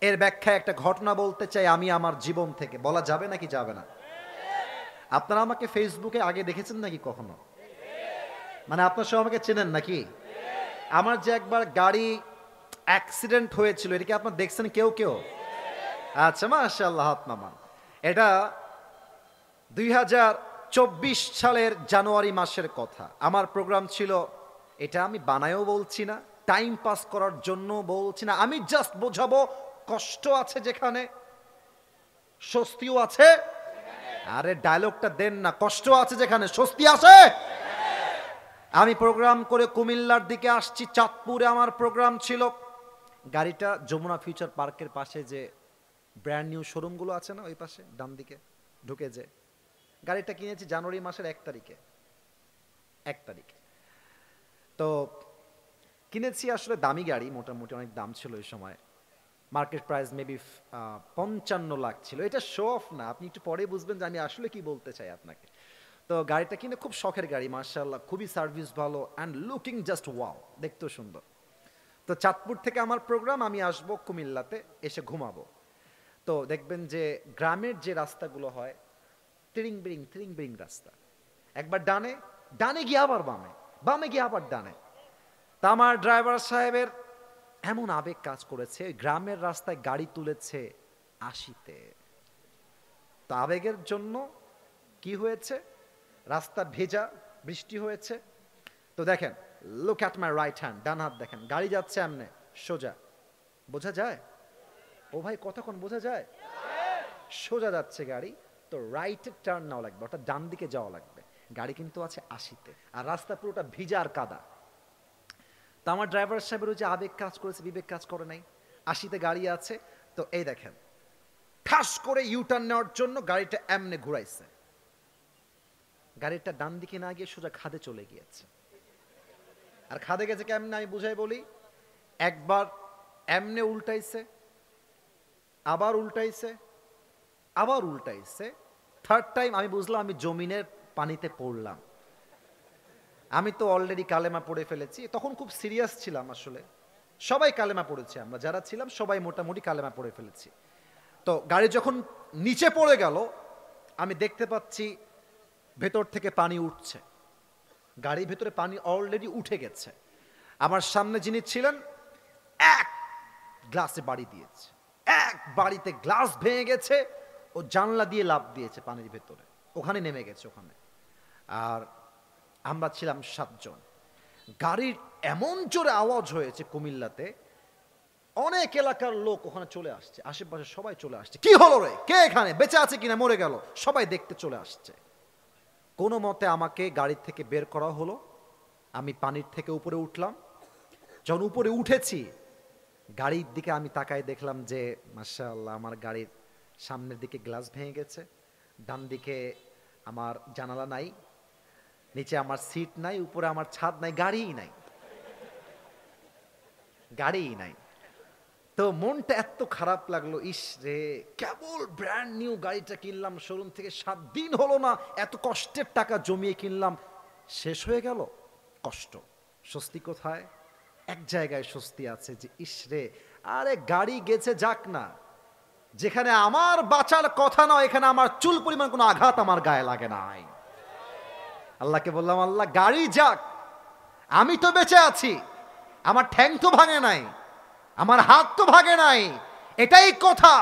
এর ব্যাখ্যায় একটা ঘটনা বলতে চাই আমি আমার জীবন থেকে। বলা যাবে নাকি যাবে না? আপনারা আমাকে ফেসবুকে আগে দেখেছেন নাকি কখনো? মানে আপনার সব আমাকে চেনেন নাকি? আমার যে একবার গাড়ি অ্যাক্সিডেন্ট হয়েছিল, এটা কি আপনারা দেখছেন কেউ কেউ? আচ্ছা, মাশাআল্লাহ, হাত নামান। এটা 2024 সালের জানুয়ারি মাসের কথা। আমার প্রোগ্রাম ছিল, এটা আমি বানায়ও বলছি না, টাইম পাস করার জন্য বলছি না, আমি জাস্ট বোঝাবো কষ্ট আছে যেখানে স্বস্তিও আছে। আরে ডায়লগটা দেন না, কষ্ট আছে যেখানে স্বস্তি আছে। আমি প্রোগ্রাম করে কুমিল্লার দিকে আসছি, চাঁদপুরে আমার প্রোগ্রাম ছিল। গাড়িটা যমুনা ফিউচার পার্কের পাশে যে ব্র্যান্ড নিউ শোরুমগুলো আছে না, ওই পাশে ডান দিকে ঢুকে যে গাড়িটা কিনেছি জানুয়ারি মাসের 1 তারিখে। তো কিনেছি, আসলে দামি গাড়ি, মোটামুটি অনেক দাম ছিল ওই সময়। মার্কেট প্রাইস মেবি 55 লাখ ছিল। এটা শো অফ না, আপনি একটু পরে বুঝবেন যে আমি আসলে কি বলতে চাই আপনাকে। তো গাড়িটা কিনে খুব শখের গাড়ি, মাশাআল্লাহ, খুবই সার্ভিস ভালো অ্যান্ড লুকিং জাস্ট ওয়াও, দেখতেও সুন্দর। তো চাঁদপুর থেকে আমার প্রোগ্রাম, আমি আসবো কুমিল্লাতে, এসে ঘুমাবো। তো দেখবেন যে গ্রামের যে রাস্তাগুলো হয়, তিরিং বিরিং রাস্তা, একবার ডানে, ডানে গিয়ে আবার বামে, বামে গিয়ে আবার ডানে। তা আমার ড্রাইভার সাহেবের এমন আবেগ কাজ করেছে, গ্রামের রাস্তায় গাড়ি তুলেছে 80-তে। তো আবেগের জন্য কি হয়েছে, রাস্তা ভেজা, বৃষ্টি হয়েছে। তো দেখেন, look at my right hand, ডান হাত দেখেন, গাড়ি যাচ্ছে এমনে সোজা, বোঝা যায়? ও ভাই কতক্ষণ বোঝা যায়? সোজা যাচ্ছে গাড়ি, তো রাইটে টার্ন নেওয়া লাগবে, ওটা ডান দিকে যাওয়া লাগবে। গাড়ি কিন্তু আছে 80-তে, আর রাস্তা পুরোটা ভিজা আর কাদা। তো আমার ড্রাইভার সাহেবের ওই যে আবেগ কাজ করেছে, বিবেক কাজ করে নাই। 80-তে গাড়ি আছে, তো এই দেখেন, ঠাস করে ইউটার্ন নেওয়ার জন্য গাড়িটা এমনে ঘুরাইছে। গাড়িটা ডান দিকে না গিয়ে সোজা খাদে চলে গিয়েছে। আর খাদে গেছে কেমনে আমি বুঝাই বলি। একবার এমনে উল্টাইছে, আবার উল্টাইছে, আবার উল্টাইছে। থার্ড টাইম আমি বুঝলাম আমি জমিনের পানিতে পড়লাম। আমি তো অলরেডি কালেমা পড়ে ফেলেছি, তখন খুব সিরিয়াস ছিলাম। আসলে সবাই কালেমা পড়েছে, আমরা যারা ছিলাম সবাই মোটামুটি কালেমা পড়ে ফেলেছি। তো গাড়ি যখন নিচে পড়ে গেল, আমি দেখতে পাচ্ছি ভেতর থেকে পানি উঠছে, গাড়ির ভেতরে পানি অলরেডি উঠে গেছে। আমার সামনে যিনি ছিলেন, এক গ্লাসে বাড়ি দিয়েছে, এক বাড়িতে গ্লাস ভেঙে গেছে, ও জানলা দিয়ে লাফ দিয়েছে পানির ভেতরে, ওখানে নেমে গেছে ওখানে। আর আমরা ছিলাম 7 জন। গাড়ির এমন জোরে আওয়াজ হয়েছে কুমিল্লাতে, অনেক এলাকার লোক ওখানে চলে আসছে, আশেপাশে সবাই চলে আসছে, কি হলো রে, কে এখানে, বেঁচে আছে কিনা মরে গেল, সবাই দেখতে চলে আসছে। কোনো মতে আমাকে গাড়ির থেকে বের করা হলো। আমি পানির থেকে উপরে উঠলাম। যখন উপরে উঠেছি, গাড়ির দিকে আমি তাকাই, দেখলাম যে মাশাআল্লাহ আমার গাড়ির সামনের দিকে গ্লাস ভেঙে গেছে, ডান দিকে আমার জানালা নাই, নিচে আমার সিট নাই, উপরে আমার ছাদ নাই, গাড়িই নাই, গাড়িই নাই। তো মনটা এত খারাপ লাগলো, ইস রে, কেবল ব্র্যান্ড নিউ গাড়িটা কিনলাম শোরুম থেকে, 7 দিন হলো না, এত কষ্টের টাকা জমিয়ে কিনলাম, শেষ হয়ে গেল। কষ্ট, স্বস্তি কোথায়? এক জায়গায় স্বস্তি আছে যে ইস রে, আরে গাড়ি গেছে যাক না, যেখানে আমার বাঁচার কথা নয়, এখানে আমার চুল পরিমাণ কোনো আঘাত আমার গায়ে লাগে নাই। আল্লাহকে বললাম, আল্লাহ গাড়ি যাক, আমি তো বেঁচে আছি, আমার ঠ্যাং তো ভাঙে নাই, আমার হাত তো ভাগে নাই, এটাই কথা।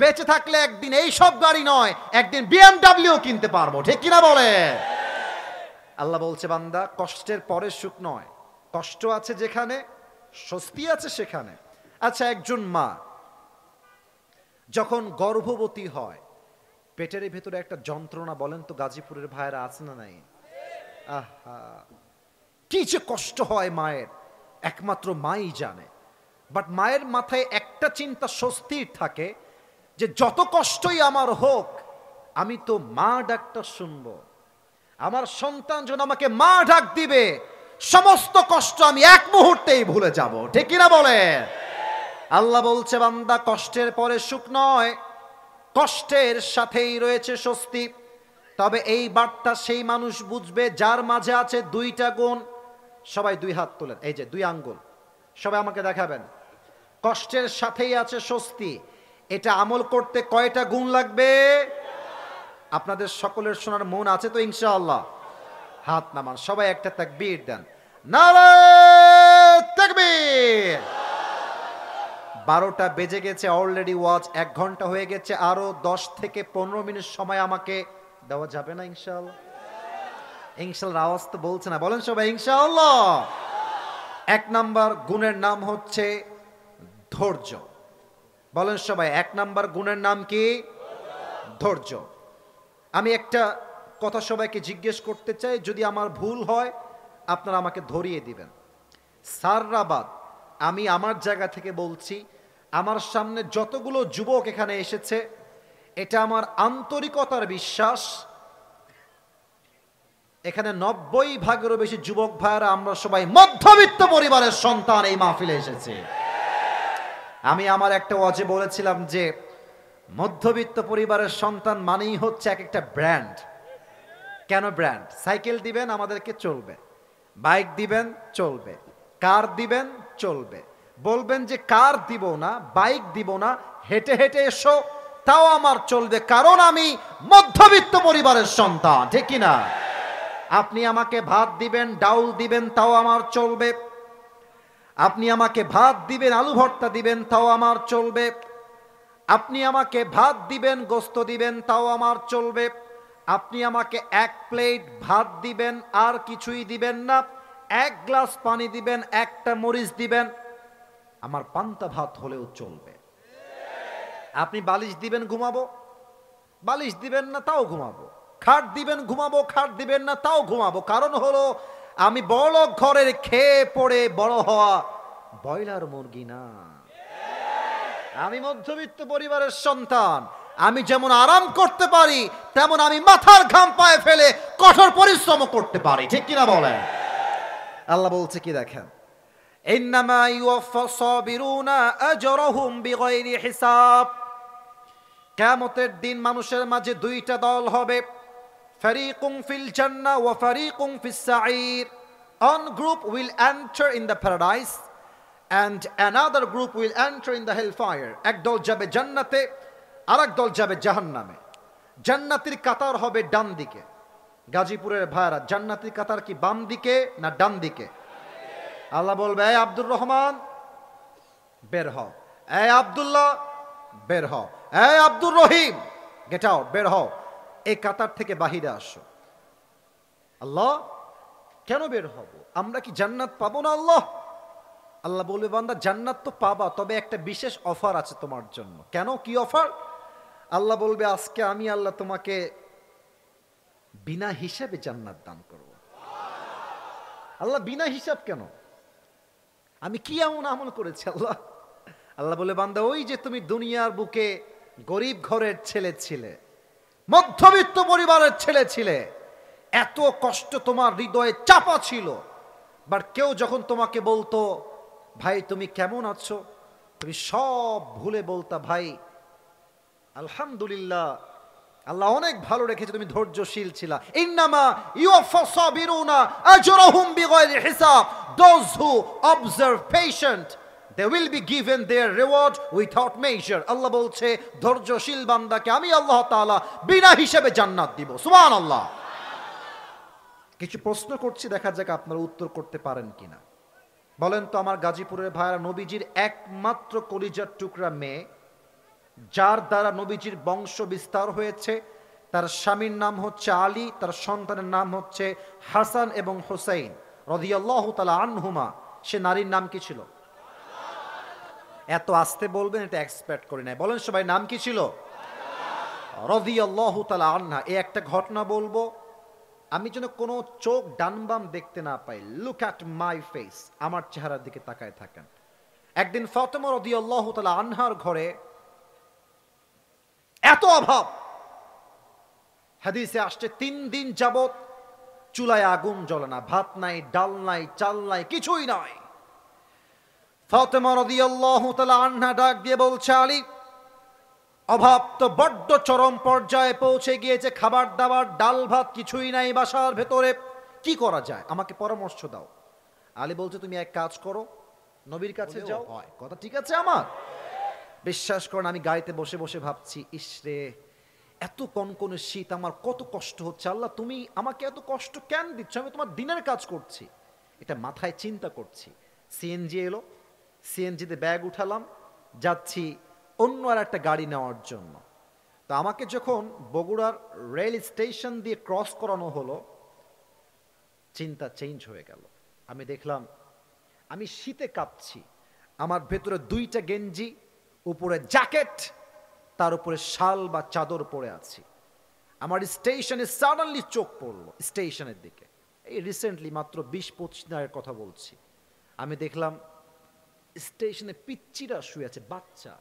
বেঁচে থাকলে একদিন এই সব গাড়ি নয়, একদিন BMW কিনতে পারবো, ঠিক কিনা বলে? আল্লাহ বলছে, বান্দা কষ্টের পরে সুখ নয়, কষ্ট আছে যেখানে স্বস্তি আছে সেখানে। আচ্ছা, একজন মা যখন গর্ভবতী হয়, পেটের ভেতরে একটা যন্ত্রণা, বলেন তো গাজীপুরের ভাইয়েরা আছে না নাই? আহা, কি যে কষ্ট হয় মায়ের, একমাত্র মাই জানে। বাট মায়ের মাথায় একটা চিন্তা স্বস্তির থাকে যে যত কষ্টই আমার হোক, আমি তো মা ডাকটা শুনবো, আমার সন্তান যখন আমাকে মা ডাক দিবে, সমস্ত কষ্ট আমি এক মুহূর্তেই ভুলে যাব, ঠিক কিনা বলে? আল্লাহ বলছে, বান্দা কষ্টের পরে সুখ নয়, কষ্টের সাথেই রয়েছে স্বস্তি। তবে এই বার্তা সেই মানুষ বুঝবে যার মাঝে আছে 2টা গুণ। সবাই 2 হাত তোলেন, এই যে 2 আঙ্গুল, সবাই আমাকে দেখাবেন। কষ্টের সাথেই আছে স্বস্তি। এটা আমল করতে কয়টা গুণ লাগবে? আপনাদের সকলের শোনার মন আছে তো ইনশাআল্লাহ? হাত নামান, সবাই একটা তাকবীর দেন। নারায়ে তাকবীর। 12টা বেজে গেছে, অলরেডি ওয়াজ 1 ঘন্টা হয়ে গেছে। আরো 10 থেকে 15 মিনিট সময় আমাকে দেওয়া যাবে না ইনশাআল্লাহ? ইনশাআল্লাহ আওয়াজ তো বলছে না, বলেন সবাই ইনশাআল্লাহ। 1 নাম্বার গুণের নাম হচ্ছে ধৈর্য। বলেন সবাই 1 নাম্বার গুণের নাম কি? ধৈর্য। আমি একটা কথা সবাইকে জিজ্ঞেস করতে চাই, যদি আমার ভুল হয় আপনারা আমাকে ধরিয়ে দিবেন। সাররাবাদ আমি আমার জায়গা থেকে বলছি, আমার সামনে যতগুলো যুবক এখানে এসেছে, এটা আমার আন্তরিকতার বিশ্বাস, এখানে 90% বেশি যুবক ভাইরা আমরা সবাই মধ্যবিত্ত পরিবারের সন্তান এই মাহফিলে এসেছে। আমি আমার একটা ওয়াজে বলেছিলাম যে মধ্যবিত্ত পরিবারের সন্তান মানেই হচ্ছে এক একটা ব্র্যান্ড। কেন ব্র্যান্ড? সাইকেল দিবেন আমাদেরকে চলবে, বাইক দিবেন চলবে, কার দিবেন চলবে, বলবেন যে কার দিব না, বাইক দিব না, হেঁটে হেঁটে এসো তাও আমার চলবে, কারণ আমি মধ্যবিত্ত পরিবারের সন্তান, ঠিক কিনা? আপনি আমাকে ভাত দিবেন, ডাউল দিবেন, তাও আমার চলবে। আপনি আমাকে ভাত দিবেন, আলু ভর্তা দিবেন, তাও আমার চলবে। আপনি আমাকে ভাত দিবেন, গোস্ত দিবেন, তাও আমার চলবে। আপনি আমাকে 1 প্লেট ভাত দিবেন, আর কিছুই দিবেন না, 1 গ্লাস পানি দিবেন, 1টা মরিচ দিবেন, আমার পান্তা ভাত হলেও চলবে। আপনি বালিশ দিবেন, ঘুমাবো, বালিশ দিবেন না, তাও ঘুমাবো। খাট দিবেন, ঘুমাবো, খাট দিবেন না, তাও ঘুমাবো। কারণ হলো আমি বড় ঘরের খেয়ে পড়ে বড় হওয়া ব্রয়লার মুরগি না, আমি মধ্যবিত্ত পরিবারের সন্তান। আমি যেমন আরাম করতে পারি, তেমন আমি মাথার ঘাম পায়ে ফেলে কঠোর পরিশ্রম করতে পারি, ঠিক কিনা বলেন? আল্লাহ বলছে কি দেখেন, ইন্নামা ইউওয়াফাস সাবিরুনা আজরাহুম বিগাইরি হিসাব। কিয়ামতের দিন মানুষের মাঝে 2টা দল হবে, ফারিকুম ফিল জান্নাহ ওয়া ফারিকুম ফিস সাঈর। One group will enter in the paradise and another group will enter in the hellfire. এক দল যাবে জান্নাতে, আরেক দল যাবে জাহান্নামে। জান্নাতের কাতার হবে ডান দিকে। গাজীপুরের ভাইরা, জান্নাতের কাতার কি বাম দিকে না ডান দিকে? আল্লাহ বলবে, এই আব্দুর রহমান বের হও, এই আব্দুল্লাহ বের হও, এই আব্দুর রহিম গেট আউট, বের হও, এই কাতার থেকে বাহিরে আসো। আল্লাহ কেন বের হব? আমরা কি জান্নাত পাবো না? আল্লাহ আল্লাহ বলবে, বান্দা জান্নাত তো পাবা, তবে একটা বিশেষ অফার আছে তোমার জন্য। কেন, কি অফার? আল্লাহ বলবে, আজকে আমি আল্লাহ তোমাকে বিনা হিসাবে জান্নাত দান করব। আল্লাহ বিনা হিসাব কেন? আমি কি এমন আমল করেছি আল্লাহ? আল্লাহ বলে, বান্দা ওই যে তুমি দুনিয়ার বুকে গরিব ঘরের ছেলে ছিলে, মধ্যবিত্ত পরিবারের ছেলে ছিলে, এত কষ্ট তোমার হৃদয়ে চাপা ছিল, বাট কেউ যখন তোমাকে বলতো ভাই তুমি কেমন আছো, তুমি সব ভুলে বলতা ভাই আলহামদুলিল্লাহ, আল্লাহ অনেক ভালো রেখেছে, তুমি ধৈর্যশীল ছিলা। ইন্নামা ইউওয়াফাস সাবিরুনা আজরাহুম বিগাইরি হিসাব। Those who observe patient, they will be given their reward without measure. আল্লাহ বলছে ধৈর্যশীল বান্দাকে আমি আল্লাহ তাআলা বিনা হিসাবে জান্নাত দিব। সুবহানাল্লাহ। কিছু প্রশ্ন করছি, দেখা যাক আপনারা উত্তর করতে পারেন কিনা। বলেন তো আমার গাজীপুরের ভাইরা, নবীজির একমাত্র কলিজার টুকরা মেয়ে, যার দ্বারা নবীজির বংশ বিস্তার হয়েছে, তার স্বামীর নাম হচ্ছে আলী, তার সন্তানের নাম হচ্ছে হাসান এবং হুসাইন রাদিয়াল্লাহু তাআলা আনহুমা। সে নারীর নাম কি ছিল? এত আস্তে বলবেন, এটা এক্সপেক্ট করি নাই। বলেন সবাই, নাম কি ছিল? রাদিয়াল্লাহু তাআলা আনহা। এই একটা ঘটনা বলবো, আমি যেন কোনো চোখ ডান বাম দেখতে না পাই। লুক অ্যাট মাই ফেস, আমার চেহারার দিকে তাকায় থাকেন। একদিন ফাতেমা রাদিয়াল্লাহু তাআলা আনহার ঘরে এত অভাব, হাদিসে আসছে 3 দিন যাবত চুলায় আগুন জ্বলে না, ভাত নাই, ডাল নাই, চাল নাই, কিছুই নাই। ফাতেমা রাদিয়াল্লাহু তাআলা আনহা ডাক দিয়ে বলছে, আলী অভাব তো বড্ড চরম পর্যায়ে পৌঁছে গিয়েছে, খাবার দাবার ডাল ভাত কিছুই নাই বাসার ভেতরে, কি করা যায়, আমাকে পরামর্শ দাও। আলী বলছে, তুমি এক কাজ করো, নবীর কাছে যাও হয়, কথা ঠিক আছে আমার? বিশ্বাস করেন আমি গাড়িতে বসে বসে ভাবছি, ইসরে এত কনকনে শীত, আমার কত কষ্ট হচ্ছে, আল্লাহ তুমি আমাকে এত কষ্ট কেন দিচ্ছ, আমি তোমার দিনের কাজ করছি, এটা মাথায় চিন্তা করছি। সিএনজি এলো, সিএনজিতে ব্যাগ উঠালাম, যাচ্ছি অন্য আর একটা গাড়ি নেওয়ার জন্য। তো আমাকে যখন বগুড়ার রেল স্টেশন দিয়ে ক্রস করানো হলো, চিন্তা চেঞ্জ হয়ে গেল। আমি দেখলাম আমি শীতে কাঁপছি, আমার ভেতরে 2টা গেঞ্জি, উপরে জ্যাকেট, তার উপরে শাল বা চাদর পরে আছি। আমার স্টেশনে সাডেনলি চোখ পড়লো স্টেশনের দিকে, এই রিসেন্টলি মাত্র 20-25 দিনের কথা বলছি। আমি দেখলাম স্টেশনে পিচ্চিরা শুয়ে আছে, বাচ্চা,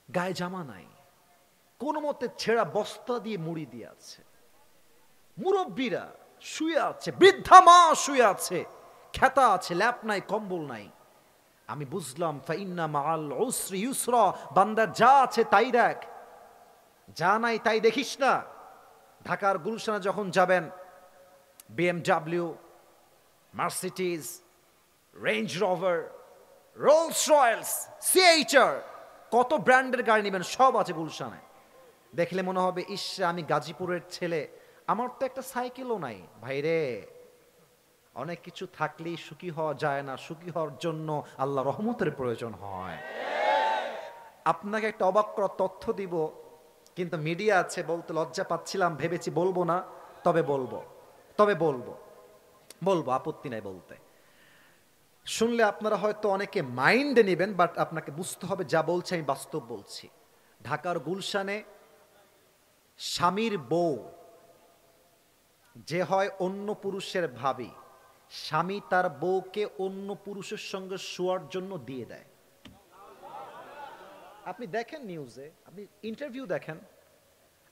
গায়ে জামা নাই, কোনো মতে ছেঁড়া বস্তা দিয়ে মুড়ি দিয়ে আছে। মুরব্বীরা শুয়ে আছে, বৃদ্ধা মা শুয়ে আছে, খেতা আছে, ল্যাপ নাই, কম্বল নাই। আমি বুঝলাম ফাইন্না মাআল উসরি ইউসরা, বান্দা যা আছে তাই দেখ, যা নাই তাই দেখিস না। ঢাকার গুলশানে যখন যাবেন, BMW, Mercedes, range rover, Rolle's Royals, CHR, কত ব্র্যান্ডের গাড়ি নেবেন, সব আছে গুলশানে। দেখলে মনে হবে ইস আমি গাজীপুরের ছেলে, আমার তো একটা সাইকেলও নাই। ভাইরে, অনেক কিছু থাকলেই সুখী হওয়া যায় না, সুখী হওয়ার জন্য আল্লাহ রহমতের প্রয়োজন হয়। আপনাকে একটা অবাক করার তথ্য দিব, কিন্তু মিডিয়া আছে বলতে লজ্জা পাচ্ছিলাম, ভেবেছি বলবো না, তবে বলবো, আপত্তি নাই বলতে। শুনলে আপনারা হয়তো অনেকে মাইন্ডে নেবেন, বাট আপনাকে বুঝতে হবে যা বলছি আমি বাস্তব বলছি। ঢাকার গুলশানে স্বামীর বউ যে হয় অন্য পুরুষের ভাবি, স্বামী তার বউকে অন্য পুরুষের সঙ্গে শোয়ার জন্য দিয়ে দেয়। আপনি দেখেন নিউজে, আপনি ইন্টারভিউ দেখেন,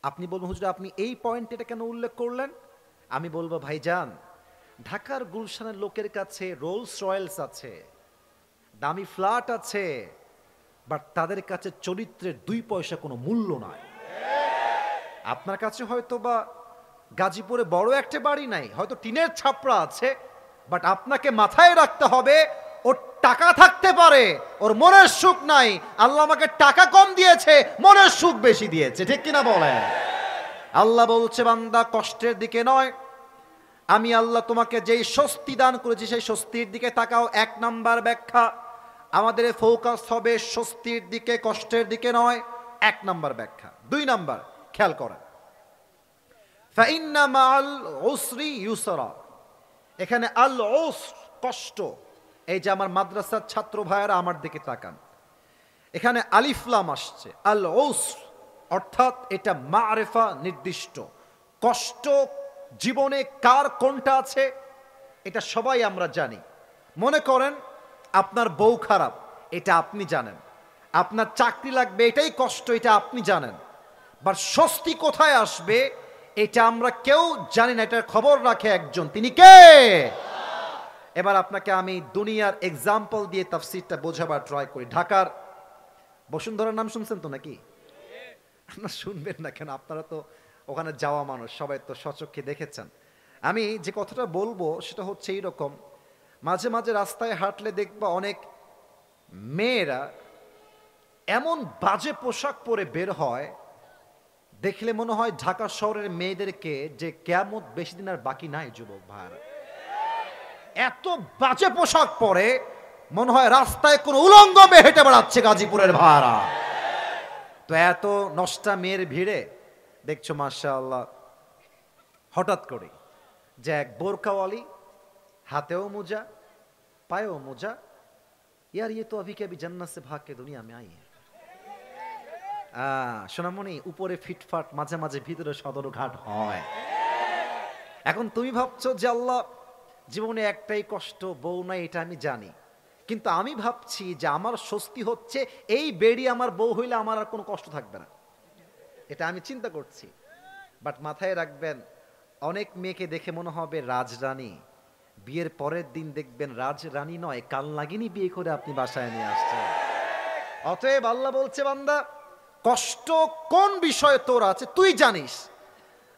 আপনি বলবেন হুজুর আপনি এই পয়েন্ট এটা কেন উল্লেখ করলেন? আমি বলবো ভাইজান, ঢাকার গুলশানের লোকের কাছে রোলস রয়েলস আছে, দামি ফ্ল্যাট আছে, বাট তাদের কাছে চরিত্রের 2 পয়সা কোনো মূল্য নাই। আপনার কাছে হয়তো বা গাজীপুরে বড় একটা বাড়ি নাই, হয়তো টিনের ছাপরা আছে, বাট আপনাকে মাথায় রাখতে হবে ওর টাকা থাকতে পারে, ওর মনের সুখ নাই। আল্লাহ আমাকে টাকা কম দিয়েছে, মনের সুখ বেশি দিয়েছে, ঠিক কিনা বলেন? আল্লাহ বলছে বান্দা কষ্টের দিকে নয়, আমি আল্লাহ তোমাকে যেই স্বস্তি দান করেছি সেই স্বস্তির দিকে তাকাও। 1 নাম্বার ব্যাখ্যা, আমাদের ফোকাস হবে স্বস্তির দিকে, কষ্টের দিকে নয়, 1 নাম্বার ব্যাখ্যা। 2 নাম্বার খেয়াল করেন, ফাইন্না মাআল উসরি ইউসরা, এখানে আল উসর কষ্ট। এই যে আমার মাদ্রাসার ছাত্র ভাইয়েরা আমার দিকে তাকান, এখানে আলিফ লাম আসছে, আল উসর অর্থাৎ এটা মারিফা নির্দিষ্ট। কষ্ট জীবনে কার কোনটা আছে এটা সবাই আমরা জানি। মনে করেন আপনার বউ খারাপ, এটা আপনি জানেন, আপনার চাকরি লাগবে, এটাই কষ্ট, এটা আপনি জানেন, বাট স্বস্তি কোথায় আসবে এটা আমরা কেউ জানি না, এটার খবর রাখে একজন, তিনি কে? এবার আপনাকে আমি দুনিয়ার এক্সাম্পল দিয়ে তাফসীরটা বোঝাবার ট্রাই করি। ঢাকার বসুন্ধরার নাম শুনছেন তো নাকি? আপনারা শুনবেন না কেন, আপনারা তো ওখানে যাওয়া মানুষ, সবাই তো স্বচক্ষে দেখেছেন। আমি যে কথাটা বলবো সেটা হচ্ছে এইরকম, মাঝে মাঝে রাস্তায় হাঁটলে দেখবা অনেক মেয়েরা এমন বাজে পোশাক পরে বের হয়, দেখলে মনে হয় ঢাকা শহরের মেয়েদেরকে যে কিয়ামত বেশি দিন আর বাকি নাই। যুবক ভাইরা এত বাজে পোশাক পরে মনে হয় রাস্তায় কোনো উলঙ্গ মেয়ে হেঁটে বেড়াচ্ছে গাজীপুরের ভাড়া। তো এত নষ্টা মেয়ের ভিড়ে দেখছো মাশাআল্লাহ হঠাৎ করে যে এক বোরকাওয়ালি, হাতেও মোজা, পায়েও মোজা, ইয়ার ইয়ে তো अभी के अभी जन्नत से भाग के दुनिया में आई है। সোনামণি উপরে ফিটফাট, মাঝে মাঝে ভিতরে সদরঘাট হয়। এখন তুমি ভাবছো যে আল্লাহ জীবনে একটাই কষ্ট, বউ নাই, এটা আমি জানি, কিন্তু আমি ভাবছি যে আমার স্বস্তি হচ্ছে এই বেড়ি আমার বউ হইলে আমার আর কোনো কষ্ট থাকবে না, এটা আমি চিন্তা করছি। বাট মাথায় রাখবেন, অনেক মেয়েকে দেখে মনে হবে রাজরানী, বিয়ের পরের দিন দেখবেন রাজরানী নয়, কাল নাগিনী বিয়ে করে আপনি বাসায় নিয়ে আসছেন। অতএব আল্লাহ বলছে বান্দা কষ্ট কোন বিষয়ে তোর আছে তুই জানিস,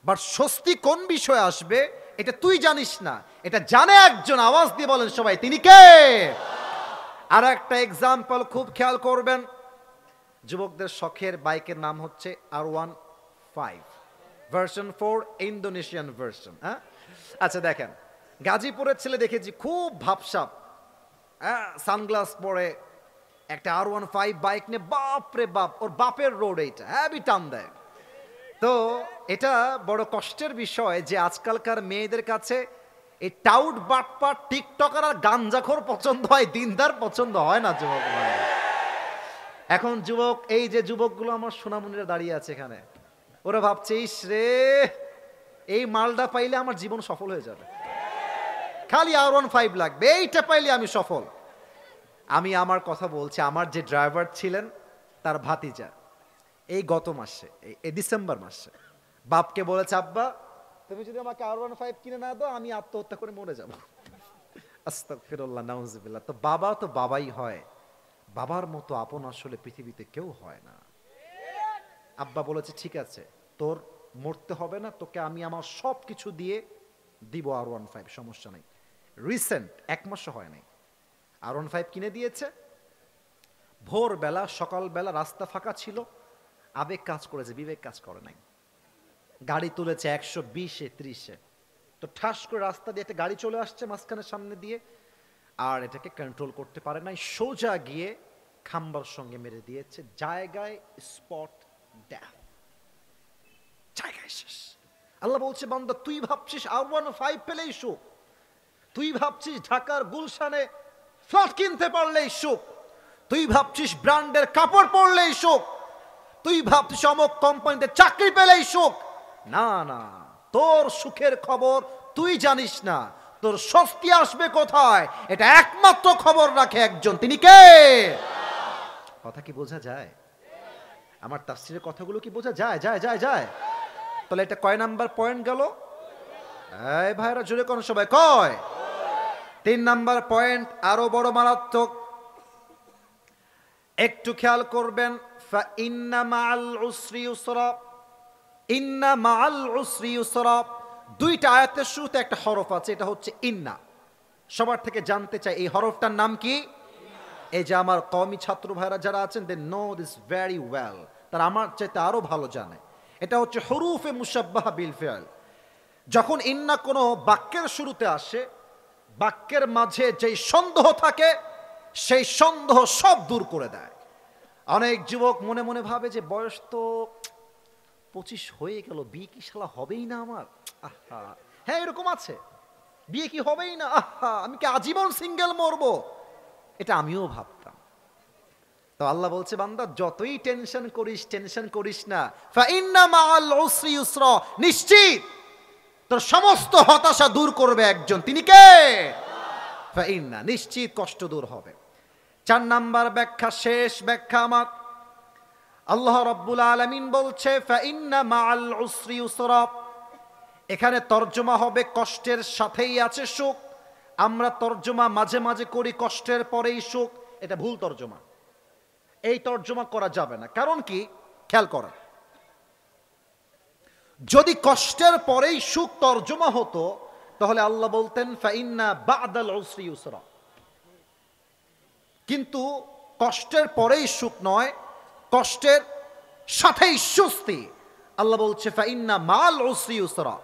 বাট স্বস্তি কোন বিষয়ে আসবে এটা তুই জানিস না, এটা জানে একজন। আওয়াজ দিয়ে বলেন সবাই, তিনি কে? আর একটা এক্সাম্পল খুব খেয়াল করবেন, যুবকদের শখের বাইকের নাম হচ্ছে R15 ভার্সন 4 ইন্দোনেশিয়ান ভার্সন। হ্যাঁ, আচ্ছা দেখেন, গাজীপুরের ছেলে দেখেছি খুব ভাবসাব, হ্যাঁ, সানগ্লাস পরে একটা R15 বাইক নিয়ে, বাপ রে বাপ, ওর বাপের রোড এইটা, হ্যাভি টান দেয়। তো এটা বড় কষ্টের বিষয় যে আজকালকার মেয়েদের কাছে এই টাউট বাটপাট টিকটকার আর গাঞ্জাখোর পছন্দ হয়, দিনদার পছন্দ হয় না যুবক ভাই। এখন যুবক, এই যে যুবকগুলো আমার সোনামণিরা দাঁড়িয়ে আছে এখানে, ওরা ভাবছে ইস রে, এই মালটা পাইলে আমার জীবন সফল হয়ে যাবে, খালি R15 লাগবে, এইটা পাইলে আমি সফল। আমি আমার কথা বলছি, আমার যে ড্রাইভার ছিলেন তার ভাতিজা এই গত মাসে, এই ডিসেম্বর মাসে বাপকে বলেছে, আব্বা তুমি যদি আমাকে R15 কিনে না দাও আমি আত্মহত্যা করে মরে যাব। আস্তাগফিরুল্লাহ, নাউজুবিল্লাহ। তো বাবা তো বাবাই হয়, বাবার মতো আপন আসলে পৃথিবীতে কেউ হয় না। আব্বা বলেছে ঠিক আছে, তোর মরতে হবে না, তোকে আমি আমার সব কিছু দিয়ে দিব R15, সমস্যা নেই। রিসেন্ট 1 মাসও হয় নাই, R15 কিনে দিয়েছে। ভোরবেলা সকালবেলা রাস্তা ফাঁকা ছিল, আবেগ কাজ করেছে, বিবেক কাজ করে নাই। গাড়ি তুলেছে 120-এ 30-এ, তো ঠাস করে রাস্তা দিয়ে একটা গাড়ি চলে আসছে মাঝখানের সামনে দিয়ে, আর এটাকে কন্ট্রোল করতে পারে নাই, সোজা গিয়ে খাম্বার সঙ্গে মেরে দিয়েছে, জায়গায় স্পট ডেথ, জায়গায় শেষ। আল্লাহ বলছে, বান্দা তুই ভাবছিস R15 পেলেই সুখ, তুই ভাবছিস ঢাকার গুলশানে ফ্ল্যাট কিনতে পারলেই সুখ, তুই ভাবছিস ব্র্যান্ডের কাপড় পরলেই সুখ, তুই ভাবছিস অমুক কোম্পানিতে চাকরি পেলেই সুখ। না না, তোর সুখের খবর তুই জানিস না, তোর স্বস্তি আসবে কোথায় এটা একমাত্র খবর রাখে একজন, তিনি কে? কথা কি বোঝা যায়? আমার তাফসীরের কথাগুলো কি বোঝা যায়? যায় যায় যায়। তাহলে এটা কয় নাম্বার পয়েন্ট গেল? এই ভাইরা জোরে কোন সবাই কয়? 3 নাম্বার পয়েন্ট আরো বড় মারাত্মক, একটু খেয়াল করবেন। ফা ইন্না মাআল উসরি ইউসরা, ইন্না মাআল উসরি ইউসরা, দুইটা আয়াতের শুরুতে একটা হরফ আছে, এটা হচ্ছে ইন্না। সবার থেকে জানতে চাই এই হরফটার নাম কি? এই যে আমার কওমি ছাত্র ভাইরা যারা আছেন, they know this very well, তারা আমার চাইতে আরো ভালো জানে। এটা হচ্ছে হুরুফে মুশাব্বাহা বিল ফিআল। যখন ইন্না কোনো বাক্যের শুরুতে আসে, বাক্যের মাঝে যেই সন্দেহ থাকে সেই সন্দেহ সব দূর করে দেয়। অনেক যুবক মনে মনে ভাবে যে বয়স তো 25 হয়ে গেল, বিয়ে কি শালা হবেই না আমার, আহা। হ্যাঁ, এরকম আছে, বিয়ে কি হবেই না, আহা, আমি কি আজীবন সিঙ্গেল মরবো, এটা আমিও ভাবতাম। তো আল্লাহ বলছে, বান্দা যতই টেনশন করিস না, ফা ইন্না মাআল উসরি ইউসরা, নিশ্চিত তোর সমস্ত হতাশা দূর করবে একজন, তিনি কে? ফা ইন্না, নিশ্চিত কষ্ট দূর হবে। 4 নাম্বার ব্যাখ্যা, শেষ ব্যাখ্যা আমার, আল্লাহ রাব্বুল আলামিন বলছে ফা ইন্না মাআল উসরি ইউসরা, এখানে তরজমা হবে কষ্টের সাথেই আছে সুখ। আমরা তরজমা মাঝে মাঝে করি কষ্টের পরেই সুখ, এটা ভুল তরজমা, এই তরজমা করা যাবে না। কারণ কি, খেয়াল করা, যদি কষ্টের পরেই সুখ তরজমা হতো তাহলে আল্লাহ বলতেন ফা ইন্না বা'দাল উসরি ইউসরা, কিন্তু কষ্টের পরেই সুখ নয়, কষ্টের সাথেই স্বস্তি। আল্লাহ বলছে ফা ইন্না মা'আল উসরি ইউসরা,